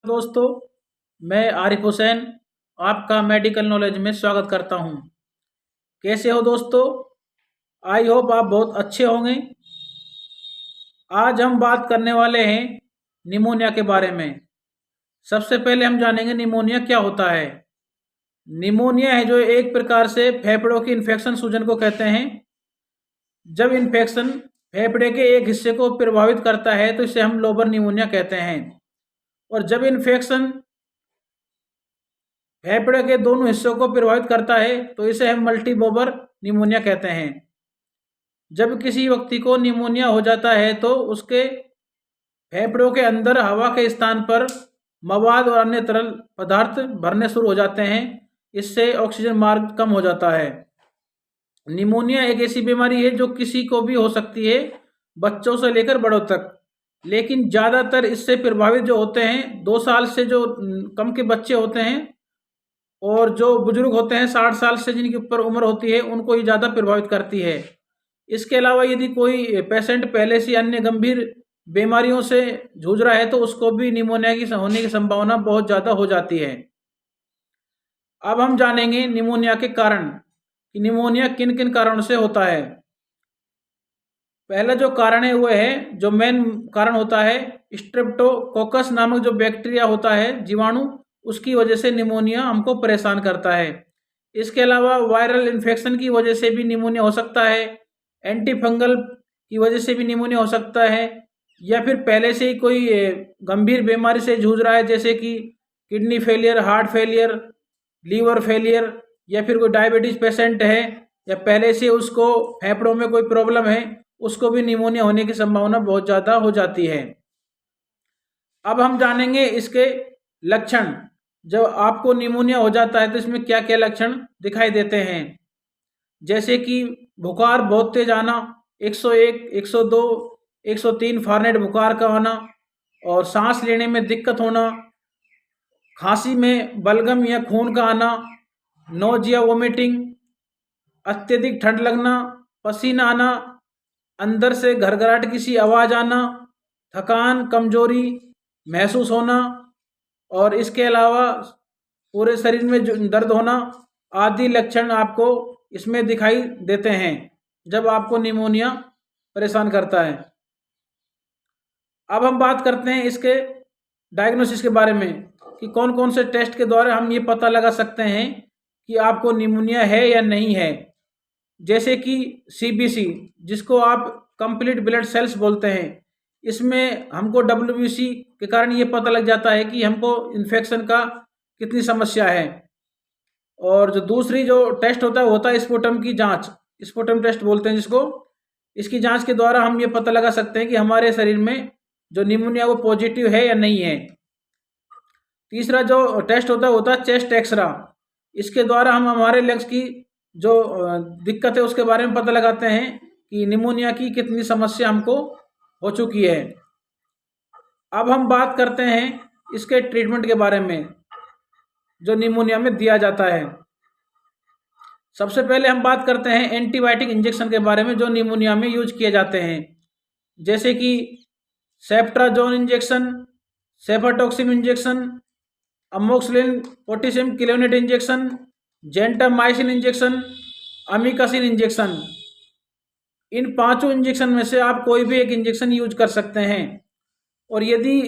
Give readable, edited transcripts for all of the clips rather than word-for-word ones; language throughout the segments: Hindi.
दोस्तों, मैं आरिफ हुसैन आपका मेडिकल नॉलेज में स्वागत करता हूं। कैसे हो दोस्तों? आई होप आप बहुत अच्छे होंगे। आज हम बात करने वाले हैं निमोनिया के बारे में। सबसे पहले हम जानेंगे निमोनिया क्या होता है। निमोनिया है जो एक प्रकार से फेफड़ों की इन्फेक्शन सूजन को कहते हैं। जब इन्फेक्शन फेफड़े के एक हिस्से को प्रभावित करता है तो इसे हम लोबर निमोनिया कहते हैं। और जब इन्फेक्शन फेफड़े के दोनों हिस्सों को प्रभावित करता है तो इसे हम मल्टीबोबर निमोनिया कहते हैं। जब किसी व्यक्ति को निमोनिया हो जाता है तो उसके फेफड़ों के अंदर हवा के स्थान पर मवाद और अन्य तरल पदार्थ भरने शुरू हो जाते हैं। इससे ऑक्सीजन मार्ग कम हो जाता है। निमोनिया एक ऐसी बीमारी है जो किसी को भी हो सकती है, बच्चों से लेकर बड़ों तक। लेकिन ज़्यादातर इससे प्रभावित जो होते हैं 2 साल से जो कम के बच्चे होते हैं और जो बुजुर्ग होते हैं 60 साल से जिनकी ऊपर उम्र होती है उनको ही ज़्यादा प्रभावित करती है। इसके अलावा यदि कोई पेशेंट पहले से अन्य गंभीर बीमारियों से जूझ रहा है तो उसको भी निमोनिया की होने की संभावना बहुत ज़्यादा हो जाती है। अब हम जानेंगे निमोनिया के कारण कि निमोनिया किन किन कारणों से होता है। पहला जो कारण है वो है, जो मेन कारण होता है, स्ट्रेप्टोकोकस नामक जो बैक्टीरिया होता है, जीवाणु, उसकी वजह से निमोनिया हमको परेशान करता है। इसके अलावा वायरल इन्फेक्शन की वजह से भी निमोनिया हो सकता है, एंटी फंगल की वजह से भी निमोनिया हो सकता है, या फिर पहले से ही कोई गंभीर बीमारी से जूझ रहा है जैसे कि kidney failure, heart failure, liver failure, या फिर कोई डायबिटीज पेशेंट है, या पहले से उसको फेफड़ों में कोई प्रॉब्लम है, उसको भी निमोनिया होने की संभावना बहुत ज़्यादा हो जाती है। अब हम जानेंगे इसके लक्षण। जब आपको निमोनिया हो जाता है तो इसमें क्या क्या लक्षण दिखाई देते हैं, जैसे कि बुखार बहुत तेज आना, 101, 102, 103 फ़ारेनहाइट बुखार का आना, और सांस लेने में दिक्कत होना, खांसी में बलगम या खून का आना, नोजिया, वोमिटिंग, अत्यधिक ठंड लगना, पसीना आना, अंदर से घरघराहट की सी आवाज़ आना, थकान, कमजोरी महसूस होना, और इसके अलावा पूरे शरीर में जो दर्द होना आदि लक्षण आपको इसमें दिखाई देते हैं जब आपको निमोनिया परेशान करता है। अब हम बात करते हैं इसके डायग्नोसिस के बारे में कि कौन कौन से टेस्ट के द्वारा हम ये पता लगा सकते हैं कि आपको निमोनिया है या नहीं है। जैसे कि सीबीसी, जिसको आप कंप्लीट ब्लड सेल्स बोलते हैं, इसमें हमको डब्ल्यूबीसी के कारण ये पता लग जाता है कि हमको इन्फेक्शन का कितनी समस्या है। और जो दूसरी जो टेस्ट होता है वो होता है स्पुटम की जांच, स्पुटम टेस्ट बोलते हैं जिसको। इसकी जांच के द्वारा हम ये पता लगा सकते हैं कि हमारे शरीर में जो निमोनिया वो पॉजिटिव है या नहीं है। तीसरा जो टेस्ट होता है चेस्ट एक्सरा। इसके द्वारा हम हमारे लंग्स की जो दिक्कत है उसके बारे में पता लगाते हैं कि निमोनिया की कितनी समस्या हमको हो चुकी है। अब हम बात करते हैं इसके ट्रीटमेंट के बारे में जो निमोनिया में दिया जाता है। सबसे पहले हम बात करते हैं एंटीबायोटिक इंजेक्शन के बारे में जो निमोनिया में यूज किए जाते हैं, जैसे कि ceftriaxone injection, cefotaxime injection, amoxicillin potassium clavulanate injection, gentamicin injection, amikacin injection. इन पांचों इंजेक्शन में से आप कोई भी एक इंजेक्शन यूज कर सकते हैं। और यदि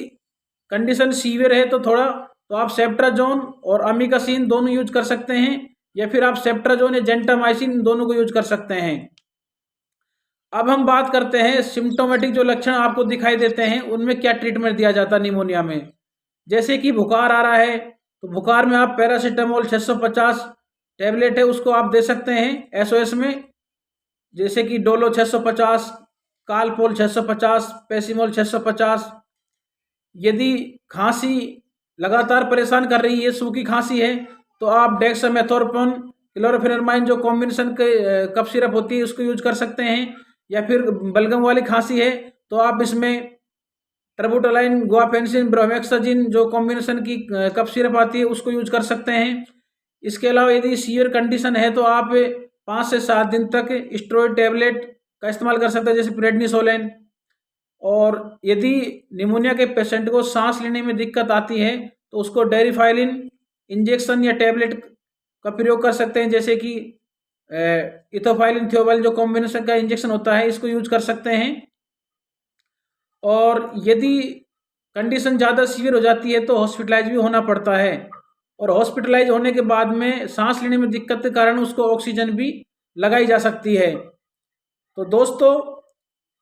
कंडीशन सीवियर है तो आप सेफ्ट्राजोन और अमीकासिन दोनों यूज कर सकते हैं, या फिर आप सेफ्ट्राजोन या जेंटामाइसिन दोनों को यूज कर सकते हैं। अब हम बात करते हैं सिम्टोमेटिक जो लक्षण आपको दिखाई देते हैं उनमें क्या ट्रीटमेंट दिया जाता है निमोनिया में। जैसे कि बुखार आ रहा है तो बुखार में आप पैरासीटामोल 650 टैबलेट है उसको आप दे सकते हैं एसओएस में, जैसे कि डोलो 650, कालपोल 650, पेसिमोल 650। यदि खांसी लगातार परेशान कर रही है, सूखी खांसी है, तो आप डेक्सामेथोर्पन, क्लोरोफेनेरमाइन जो कॉम्बिनेशन के कफ सिरप होती है उसको यूज कर सकते हैं। या फिर बलगम वाली खांसी है तो आप इसमें ट्रबुटालाइन, गुआफेंसिन, ब्रोमेक्साजिन जो कॉम्बिनेशन की कफ सिरप आती है उसको यूज कर सकते हैं। इसके अलावा यदि सीवियर कंडीशन है तो आप 5 से 7 दिन तक स्टेरॉइड टैबलेट का इस्तेमाल कर सकते हैं, जैसे प्रेडनिसोलोन। और यदि निमोनिया के पेशेंट को सांस लेने में दिक्कत आती है तो उसको डेरिफाइलिन इंजेक्शन या टैबलेट का प्रयोग कर सकते हैं, जैसे कि इथोफाइलिन थियोफाइलिन जो कॉम्बिनेशन का इंजेक्शन होता है, इसको यूज कर सकते हैं। और यदि कंडीशन ज़्यादा सीवियर हो जाती है तो हॉस्पिटलाइज भी होना पड़ता है, और हॉस्पिटलाइज होने के बाद में सांस लेने में दिक्कत के कारण उसको ऑक्सीजन भी लगाई जा सकती है। तो दोस्तों,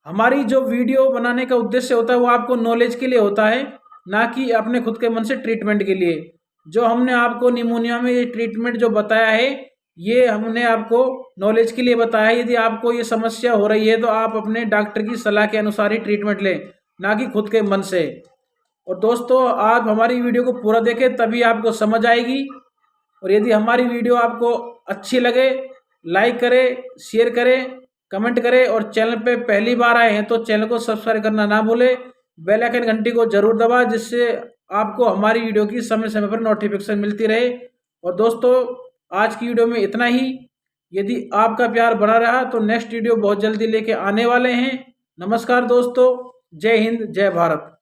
हमारी जो वीडियो बनाने का उद्देश्य होता है वो आपको नॉलेज के लिए होता है, ना कि अपने खुद के मन से ट्रीटमेंट के लिए। जो हमने आपको निमोनिया में ये ट्रीटमेंट जो बताया है, ये हमने आपको नॉलेज के लिए बताया है। यदि आपको ये समस्या हो रही है तो आप अपने डॉक्टर की सलाह के अनुसार ही ट्रीटमेंट लें, ना कि खुद के मन से। और दोस्तों, आप हमारी वीडियो को पूरा देखें तभी आपको समझ आएगी। और यदि हमारी वीडियो आपको अच्छी लगे, लाइक करें, शेयर करें, कमेंट करें, और चैनल पे पहली बार आए हैं तो चैनल को सब्सक्राइब करना ना भूलें। बेल आइकन घंटी को जरूर दबा, जिससे आपको हमारी वीडियो की समय समय पर नोटिफिकेशन मिलती रहे। और दोस्तों, आज की वीडियो में इतना ही। यदि आपका प्यार बना रहा तो नेक्स्ट वीडियो बहुत जल्दी लेके आने वाले हैं। नमस्कार दोस्तों, जय हिंद, जय भारत।